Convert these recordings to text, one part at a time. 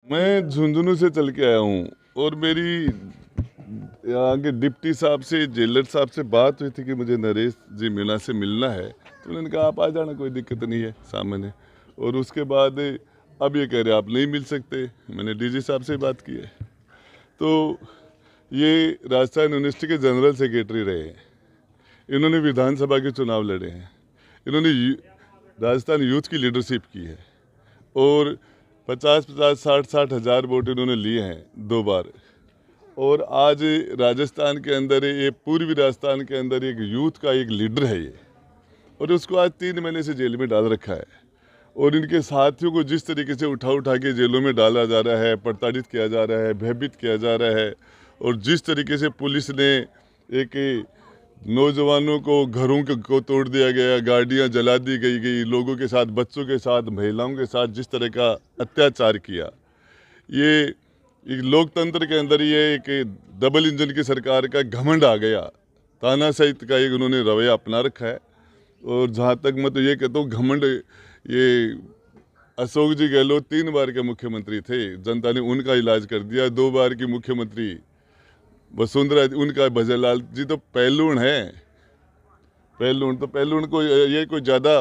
मैं झुंझुनू से चल के आया हूँ और मेरी यहाँ के डिप्टी साहब से, जेलर साहब से बात हुई थी कि मुझे नरेश जी मीणा से मिलना है। तो उन्होंने कहा आप आ जाना, कोई दिक्कत नहीं है सामने। और उसके बाद अब ये कह रहे आप नहीं मिल सकते। मैंने डीजी साहब से बात की है। तो ये राजस्थान यूनिवर्सिटी के जनरल सेक्रेटरी रहे हैं, इन्होंने विधानसभा के चुनाव लड़े हैं, इन्होंने राजस्थान यूथ की लीडरशिप की है और 50-50, 60-60 हज़ार वोट इन्होंने लिए हैं 2 बार। और आज राजस्थान के अंदर, ये पूर्वी राजस्थान के अंदर एक यूथ का एक लीडर है ये, और उसको आज 3 महीने से जेल में डाल रखा है। और इनके साथियों को जिस तरीके से उठा के जेलों में डाला जा रहा है, प्रताड़ित किया जा रहा है, भयभीत किया जा रहा है, और जिस तरीके से पुलिस ने एक नौजवानों को घरों को तोड़ दिया गया, गाड़ियां जला दी गई, लोगों के साथ, बच्चों के साथ, महिलाओं के साथ जिस तरह का अत्याचार किया, ये एक लोकतंत्र के अंदर ये एक डबल इंजन की सरकार का घमंड आ गया, तानाशाही का एक उन्होंने रवैया अपना रखा है। और जहाँ तक मैं तो ये कहता हूँ, घमंड, ये अशोक जी गहलोत 3 बार के मुख्यमंत्री थे, जनता ने उनका इलाज कर दिया। 2 बार की मुख्यमंत्री वसुंधरा, उनका भजनलाल जी तो पहलून है, पहलून। तो पहलून को ये कोई ज़्यादा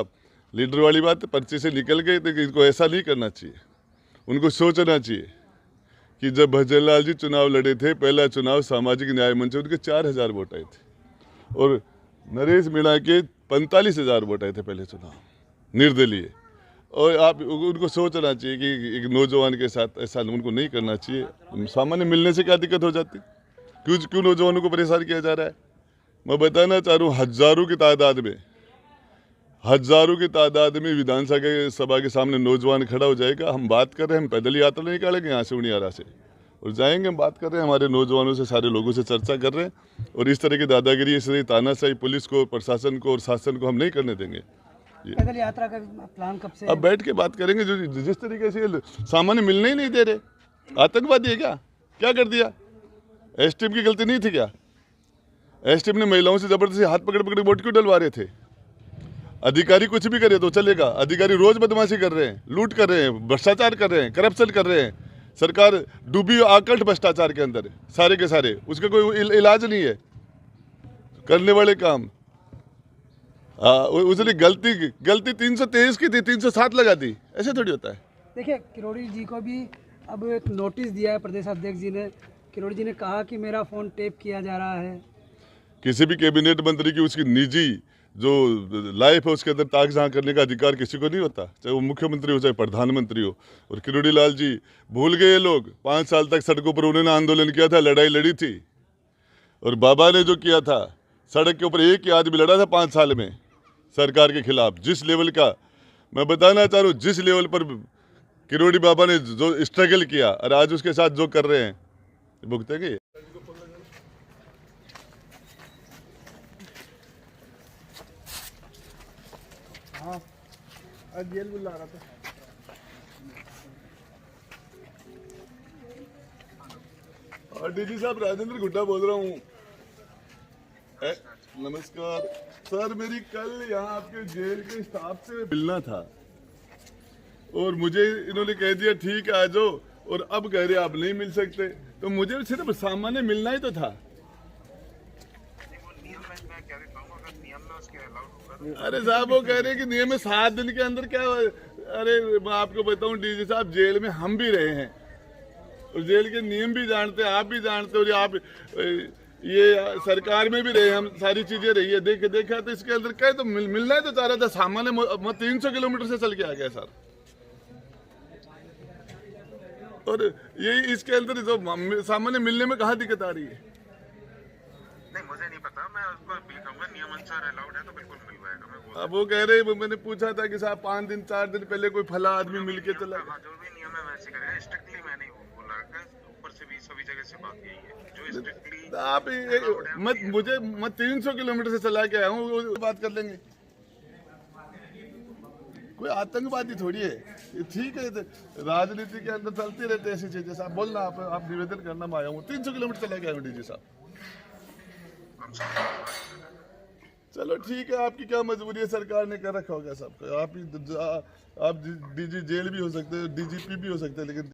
लीडर वाली बात, पर्चे से निकल गए तो इनको ऐसा नहीं करना चाहिए। उनको सोचना चाहिए कि जब भजनलाल जी चुनाव लड़े थे, पहला चुनाव सामाजिक न्याय मंच, उनके 4,000 वोट आए थे, और नरेश मीणा के 45,000 वोट आए थे पहले चुनाव, निर्दलीय। और आप उनको सोचना चाहिए कि एक नौजवान के साथ ऐसा उनको नहीं करना चाहिए। सामान्य मिलने से क्या दिक्कत हो जाती, क्यों नौजवानों को परेशान किया जा रहा है। मैं बताना चाह रहा हूँ, हजारों की तादाद में विधानसभा के सामने नौजवान खड़ा हो जाएगा। हम बात कर रहे हैं, हम पैदल यात्रा निकालेंगे यहाँ से उनियारा से और जाएंगे, हम बात कर रहे हैं, हमारे नौजवानों से, सारे लोगों से चर्चा कर रहे हैं। और इस तरह की दादागिरी, इस तरह की तानाशाही पुलिस को, प्रशासन को और शासन को हम नहीं करने देंगे। पैदल यात्रा का प्लान कब से? अब बैठ के बात करेंगे। जो जिस तरीके से सामान्य मिलने ही नहीं दे रहे, आतंकवादी है क्या कर दिया? एसटीएम की गलती नहीं थी क्या? एसटीएम ने महिलाओं से जबरदस्ती हाथ पकड़ वोट क्यों डलवा रहे थे? अधिकारी कुछ भी करे तो चलेगा, अधिकारी रोज बदमाशी कर रहे हैं, लूट कर रहे हैं, भ्रष्टाचार कर रहे हैं, करप्शन कर रहे हैं। सरकार डूबी आकंठ भ्रष्टाचार के अंदर, सारे के सारे, उसका कोई इलाज नहीं है। करने वाले काम, उसने गलती 323 की थी, 307 लगा दी, ऐसे थोड़ी होता है। देखिए, किरोड़ी जी को भी अब एक नोटिस दिया है प्रदेश अध्यक्ष जी ने। किरोड़ी जी ने कहा कि मेरा फोन टेप किया जा रहा है। किसी भी कैबिनेट मंत्री की उसकी निजी जो लाइफ है उसके अंदर ताक झांक करने का अधिकार किसी को नहीं होता, चाहे वो मुख्यमंत्री हो चाहे प्रधानमंत्री हो। और किरोड़ी लाल जी भूल गए, लोग 5 साल तक सड़कों पर उन्होंने आंदोलन किया था, लड़ाई लड़ी थी। और बाबा ने जो किया था, सड़क के ऊपर एक ही आदमी लड़ा था 5 साल में सरकार के खिलाफ। जिस लेवल का मैं बताना चाह रहा हूँ, जिस लेवल पर किरोड़ी बाबा ने जो स्ट्रगल किया, और आज उसके साथ जो कर रहे हैं, भुगतेंगे। हाँ, जेल बुला रहा था। और डीजी साहब, राजेंद्र गुड्डा बोल रहा हूँ। नमस्कार सर, मेरी कल यहाँ आपके जेल के स्टाफ से मिलना था और मुझे इन्होंने कह दिया ठीक है आ जाओ, और अब कह रहे आप नहीं मिल सकते। तो मुझे सिर्फ सामान्य मिलना ही तो था। अरे साहब, वो कह रहे हैं कि नियम में 7 दिन के अंदर क्या। अरे मैं आपको बताऊं डीजी साहब, जेल में हम भी रहे हैं और जेल के नियम भी जानते हैं, आप भी जानते हो, और आप ये सरकार में भी रहे, हम सारी चीजें रही है, देखा तो इसके अंदर क्या तो मिलना है तो चाह रहा था। सामान्य मैं 300 किलोमीटर से चल के आ गया सर। और यही इसके अंदर जो सामान्य मिलने में कहाँ दिक्कत आ रही है? नहीं, मुझे नहीं पता, मैं उसको अपील करूंगा, नियम अनुसार अलाउड है तो बिल्कुल मिल पाएगा। अब वो कह रहे, मैंने पूछा था कि साहब 5 दिन 4 दिन पहले कोई फला आदमी मिल के चला गया। जो भी नियम है वैसे करेगा, स्ट्रिक्टली मैं नहीं बोला, ऊपर से भी सभी जगह से बात यही है जो स्ट्रिक्टली आप मैं 300 किलोमीटर से चला के आया हूँ, बात कर लेंगे। कोई आतंकवादी थोड़ी है, ठीक है, राजनीति के अंदर चलती रहती है ऐसी चीजें। साहब बोलना, आप निवेदन करना, मैं आया हूँ, 300 किलोमीटर चला के आया हूँ डीजी साहब। चलो ठीक है, आपकी क्या मजबूरी है, सरकार ने कर रखा होगा सबको। आप डीजी जेल भी हो सकते हैं, डीजीपी भी हो सकते हैं, लेकिन